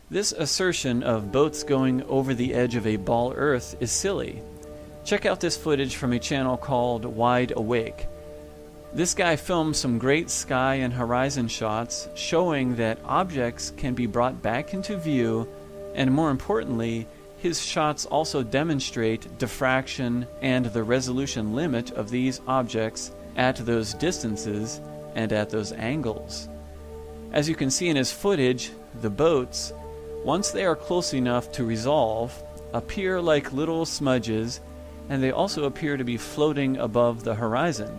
This assertion of boats going over the edge of a ball Earth is silly. Check out this footage from a channel called Wide Awake. This guy filmed some great sky and horizon shots showing that objects can be brought back into view, and more importantly, his shots also demonstrate diffraction and the resolution limit of these objects at those distances and at those angles. As you can see in his footage, the boats, once they are close enough to resolve, appear like little smudges, and they also appear to be floating above the horizon.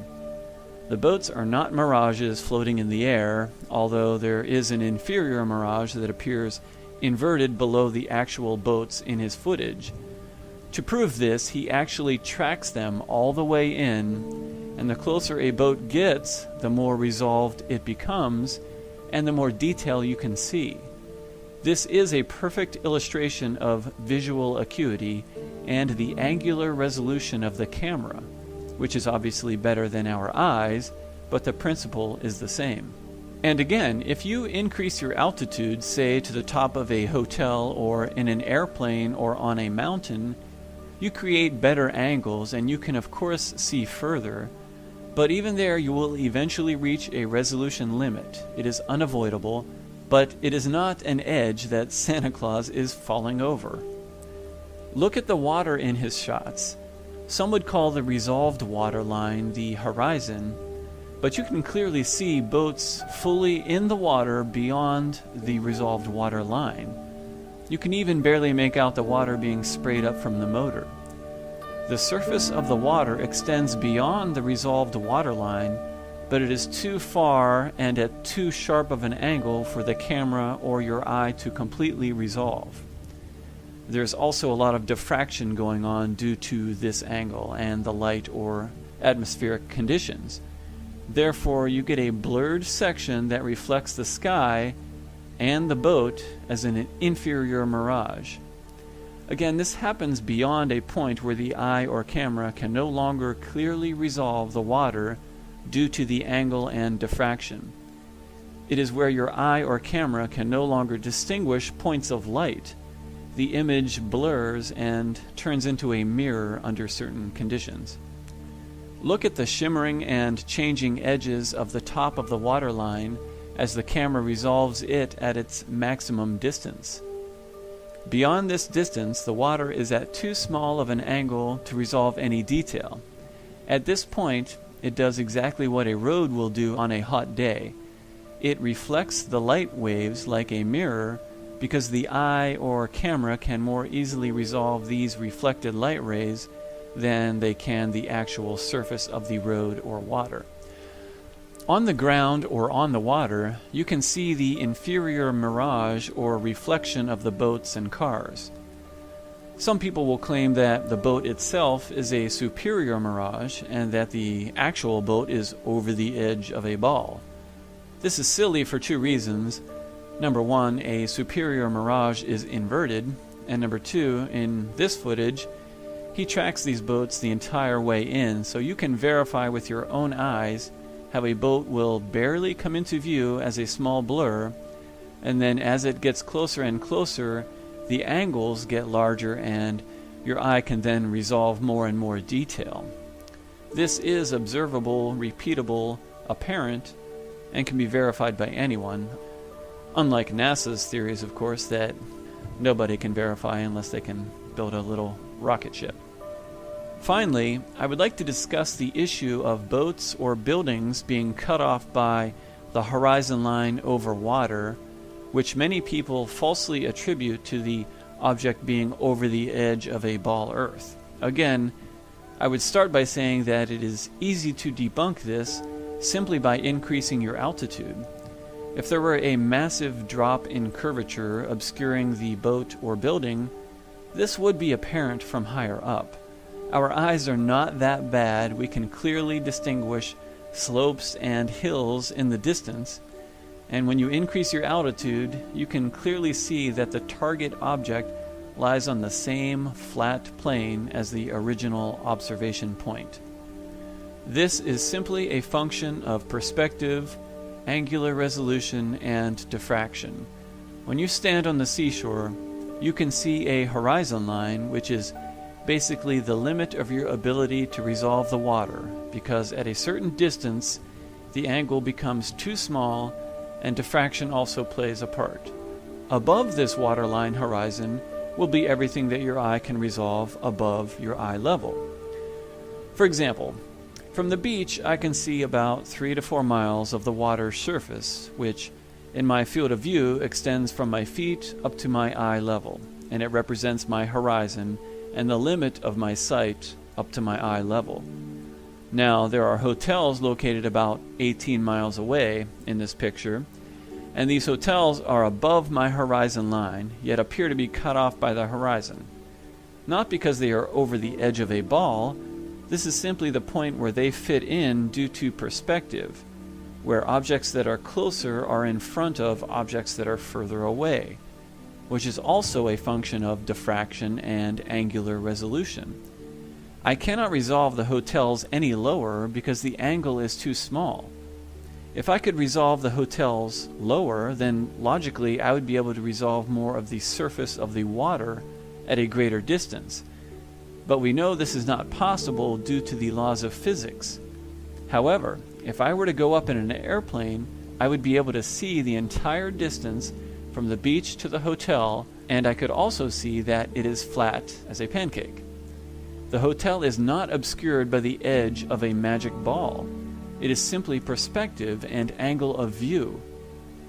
The boats are not mirages floating in the air, although there is an inferior mirage that appears inverted below the actual boats in his footage. To prove this, he actually tracks them all the way in, and the closer a boat gets, the more resolved it becomes, and the more detail you can see. This is a perfect illustration of visual acuity and the angular resolution of the camera, which is obviously better than our eyes, but the principle is the same. And again, if you increase your altitude, say to the top of a hotel or in an airplane or on a mountain, you create better angles and you can of course see further, but even there you will eventually reach a resolution limit. It is unavoidable, but it is not an edge that Santa Claus is falling over. Look at the water in his shots. Some would call the resolved water line the horizon, but you can clearly see boats fully in the water beyond the resolved water line. You can even barely make out the water being sprayed up from the motor. The surface of the water extends beyond the resolved water line, but it is too far and at too sharp of an angle for the camera or your eye to completely resolve. There's also a lot of diffraction going on due to this angle and the light or atmospheric conditions. Therefore, you get a blurred section that reflects the sky and the boat as an inferior mirage. Again, this happens beyond a point where the eye or camera can no longer clearly resolve the water due to the angle and diffraction. It is where your eye or camera can no longer distinguish points of light. The image blurs and turns into a mirror under certain conditions. Look at the shimmering and changing edges of the top of the waterline as the camera resolves it at its maximum distance. Beyond this distance, the water is at too small of an angle to resolve any detail. At this point, it does exactly what a road will do on a hot day. It reflects the light waves like a mirror because the eye or camera can more easily resolve these reflected light rays than they can the actual surface of the road or water. On the ground or on the water, you can see the inferior mirage or reflection of the boats and cars. Some people will claim that the boat itself is a superior mirage and that the actual boat is over the edge of a ball. This is silly for two reasons. Number one, a superior mirage is inverted, and number two, in this footage, he tracks these boats the entire way in, so you can verify with your own eyes how a boat will barely come into view as a small blur, and then as it gets closer and closer, the angles get larger and your eye can then resolve more and more detail. This is observable, repeatable, apparent, and can be verified by anyone. Unlike NASA's theories, of course, that nobody can verify unless they can build a little rocket ship. Finally, I would like to discuss the issue of boats or buildings being cut off by the horizon line over water, which many people falsely attribute to the object being over the edge of a ball Earth. Again, I would start by saying that it is easy to debunk this simply by increasing your altitude. If there were a massive drop in curvature obscuring the boat or building, this would be apparent from higher up. Our eyes are not that bad. We can clearly distinguish slopes and hills in the distance, and when you increase your altitude, you can clearly see that the target object lies on the same flat plane as the original observation point. This is simply a function of perspective, angular resolution, and diffraction. When you stand on the seashore, you can see a horizon line, which is basically the limit of your ability to resolve the water, because at a certain distance, the angle becomes too small and diffraction also plays a part. Above this waterline horizon will be everything that your eye can resolve above your eye level. For example, from the beach I can see about 3 to 4 miles of the water's surface, which in my field of view extends from my feet up to my eye level, and it represents my horizon and the limit of my sight up to my eye level. Now, there are hotels located about 18 miles away in this picture, and these hotels are above my horizon line, yet appear to be cut off by the horizon. Not because they are over the edge of a ball, this is simply the point where they fit in due to perspective, where objects that are closer are in front of objects that are further away, which is also a function of diffraction and angular resolution. I cannot resolve the hotels any lower because the angle is too small. If I could resolve the hotels lower, then logically I would be able to resolve more of the surface of the water at a greater distance. But we know this is not possible due to the laws of physics. However, if I were to go up in an airplane, I would be able to see the entire distance from the beach to the hotel, and I could also see that it is flat as a pancake. The hotel is not obscured by the edge of a magic ball. It is simply perspective and angle of view.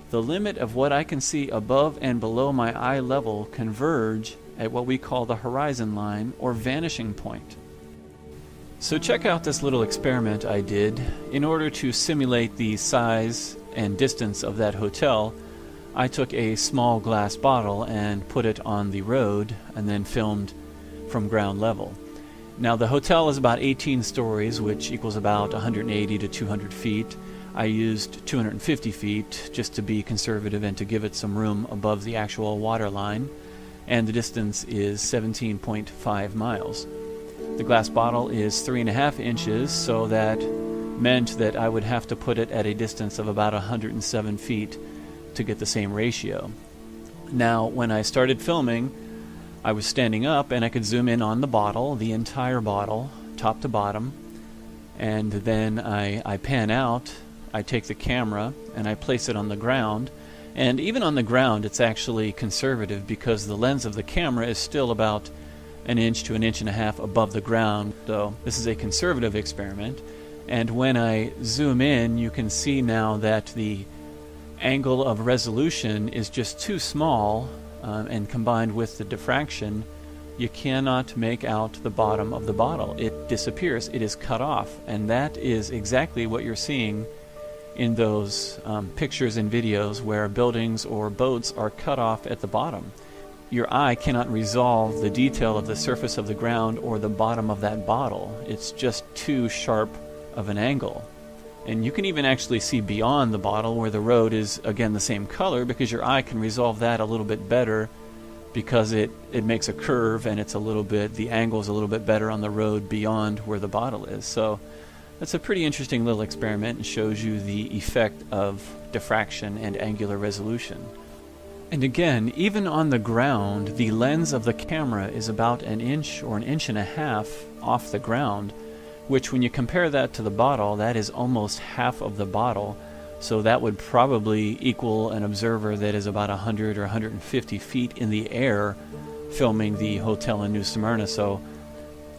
The limit of what I can see above and below my eye level converge at what we call the horizon line or vanishing point. So check out this little experiment I did. In order to simulate the size and distance of that hotel, I took a small glass bottle and put it on the road and then filmed from ground level. Now the hotel is about 18 stories, which equals about 180 to 200 feet. I used 250 feet just to be conservative and to give it some room above the actual water line, and the distance is 17.5 miles. The glass bottle is 3.5 inches, so that meant that I would have to put it at a distance of about 107 feet to get the same ratio. Now, when I started filming, I was standing up and I could zoom in on the bottle, the entire bottle, top to bottom, and then I pan out, I take the camera and I place it on the ground, and even on the ground it's actually conservative because the lens of the camera is still about 1 inch to 1.5 inches above the ground, so this is a conservative experiment. And when I zoom in, you can see now that the angle of resolution is just too small, and combined with the diffraction, you cannot make out the bottom of the bottle. It disappears. It is cut off, and that is exactly what you're seeing in those pictures and videos where buildings or boats are cut off at the bottom. Your eye cannot resolve the detail of the surface of the ground or the bottom of that bottle. It's just too sharp of an angle. And you can even actually see beyond the bottle where the road is, again, the same color, because your eye can resolve that a little bit better because it makes a curve and it's a little bit, the angle is a little bit better on the road beyond where the bottle is. So that's a pretty interesting little experiment and shows you the effect of diffraction and angular resolution. And again, even on the ground, the lens of the camera is about 1 inch or 1.5 inches off the ground, which when you compare that to the bottle, that is almost half of the bottle. So that would probably equal an observer that is about 100 or 150 feet in the air filming the hotel in New Smyrna. So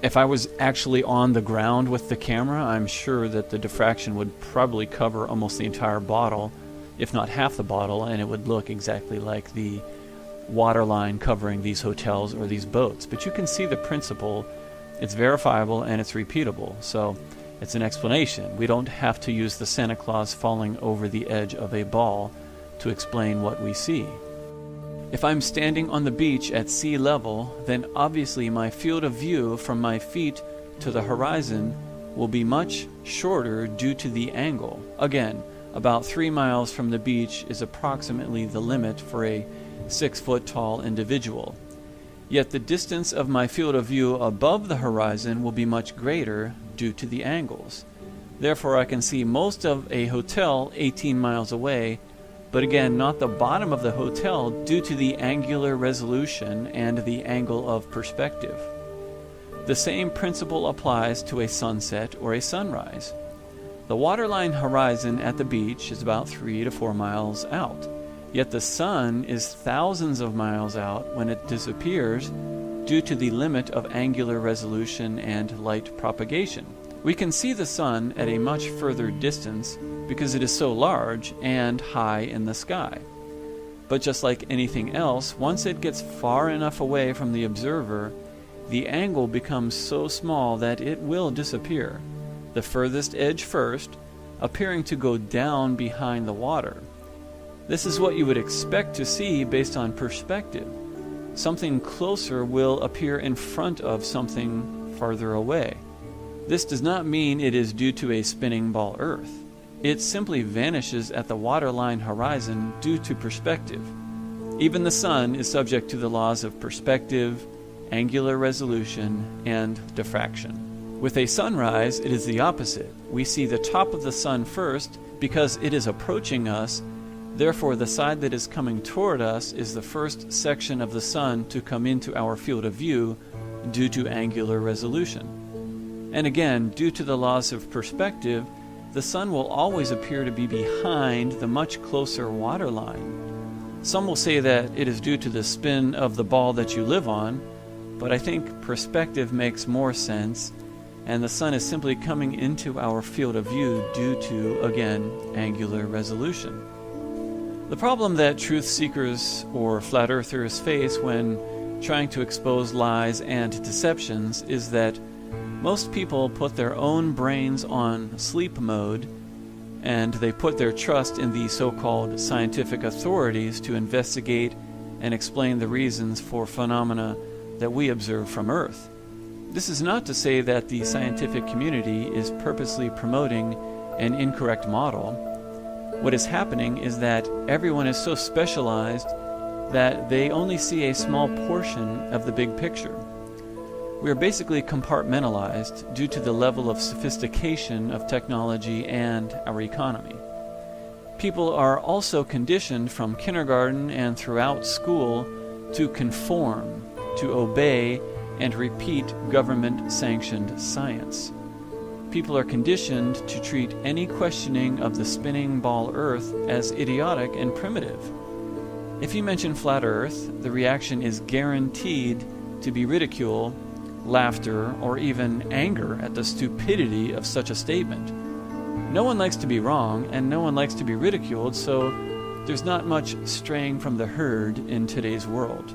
if I was actually on the ground with the camera, I'm sure that the diffraction would probably cover almost the entire bottle, if not half the bottle, and it would look exactly like the water line covering these hotels or these boats. But you can see the principle. It's verifiable and it's repeatable, so it's an explanation. We don't have to use the Santa Claus falling over the edge of a ball to explain what we see. If I'm standing on the beach at sea level, then obviously my field of view from my feet to the horizon will be much shorter due to the angle. Again, about 3 miles from the beach is approximately the limit for a 6-foot-tall individual. Yet the distance of my field of view above the horizon will be much greater due to the angles. Therefore, I can see most of a hotel 18 miles away, but again, not the bottom of the hotel due to the angular resolution and the angle of perspective. The same principle applies to a sunset or a sunrise. The waterline horizon at the beach is about 3 to 4 miles out, yet the sun is thousands of miles out when it disappears due to the limit of angular resolution and light propagation. We can see the sun at a much further distance because it is so large and high in the sky. But just like anything else, once it gets far enough away from the observer, the angle becomes so small that it will disappear, the furthest edge first, appearing to go down behind the water. This is what you would expect to see based on perspective. Something closer will appear in front of something farther away. This does not mean it is due to a spinning ball Earth. It simply vanishes at the waterline horizon due to perspective. Even the sun is subject to the laws of perspective, angular resolution, and diffraction. With a sunrise, it is the opposite. We see the top of the sun first because it is approaching us. Therefore, the side that is coming toward us is the first section of the sun to come into our field of view due to angular resolution. And again, due to the laws of perspective, the sun will always appear to be behind the much closer waterline. Some will say that it is due to the spin of the ball that you live on, but I think perspective makes more sense, and the sun is simply coming into our field of view due to, again, angular resolution. The problem that truth seekers or flat earthers face when trying to expose lies and deceptions is that most people put their own brains on sleep mode, and they put their trust in the so-called scientific authorities to investigate and explain the reasons for phenomena that we observe from Earth. This is not to say that the scientific community is purposely promoting an incorrect model. What is happening is that everyone is so specialized that they only see a small portion of the big picture. We are basically compartmentalized due to the level of sophistication of technology and our economy. People are also conditioned from kindergarten and throughout school to conform, to obey, and repeat government-sanctioned science. People are conditioned to treat any questioning of the spinning ball Earth as idiotic and primitive. If you mention flat Earth, the reaction is guaranteed to be ridicule, laughter, or even anger at the stupidity of such a statement. No one likes to be wrong, and no one likes to be ridiculed, so there's not much straying from the herd in today's world.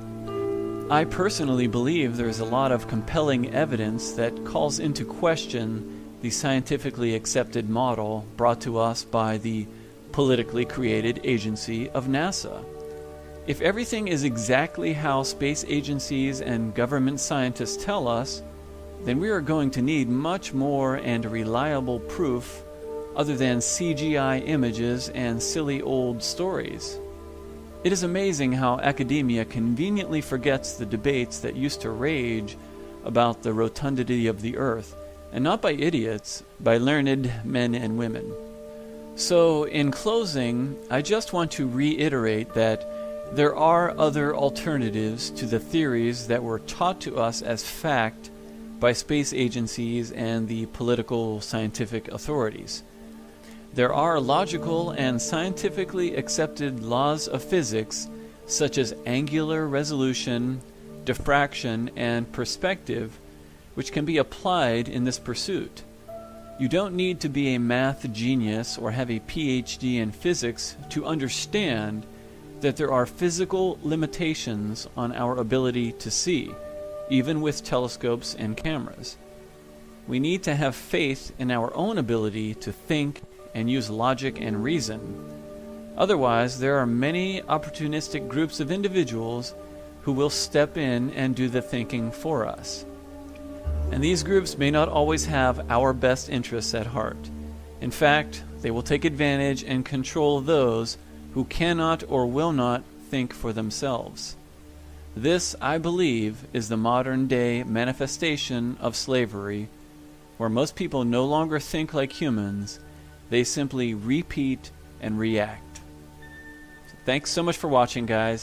I personally believe there is a lot of compelling evidence that calls into question the scientifically accepted model brought to us by the politically created agency of NASA. If everything is exactly how space agencies and government scientists tell us, then we are going to need much more and reliable proof other than CGI images and silly old stories. It is amazing how academia conveniently forgets the debates that used to rage about the rotundity of the Earth, and not by idiots, by learned men and women. So, in closing, I just want to reiterate that there are other alternatives to the theories that were taught to us as fact by space agencies and the political scientific authorities. There are logical and scientifically accepted laws of physics, such as angular resolution, diffraction, and perspective, which can be applied in this pursuit. You don't need to be a math genius or have a PhD in physics to understand that there are physical limitations on our ability to see, even with telescopes and cameras. We need to have faith in our own ability to think and use logic and reason. Otherwise, there are many opportunistic groups of individuals who will step in and do the thinking for us. And these groups may not always have our best interests at heart. In fact, they will take advantage and control those who cannot or will not think for themselves. This, I believe, is the modern-day manifestation of slavery, where most people no longer think like humans. They simply repeat and react. Thanks so much for watching, guys.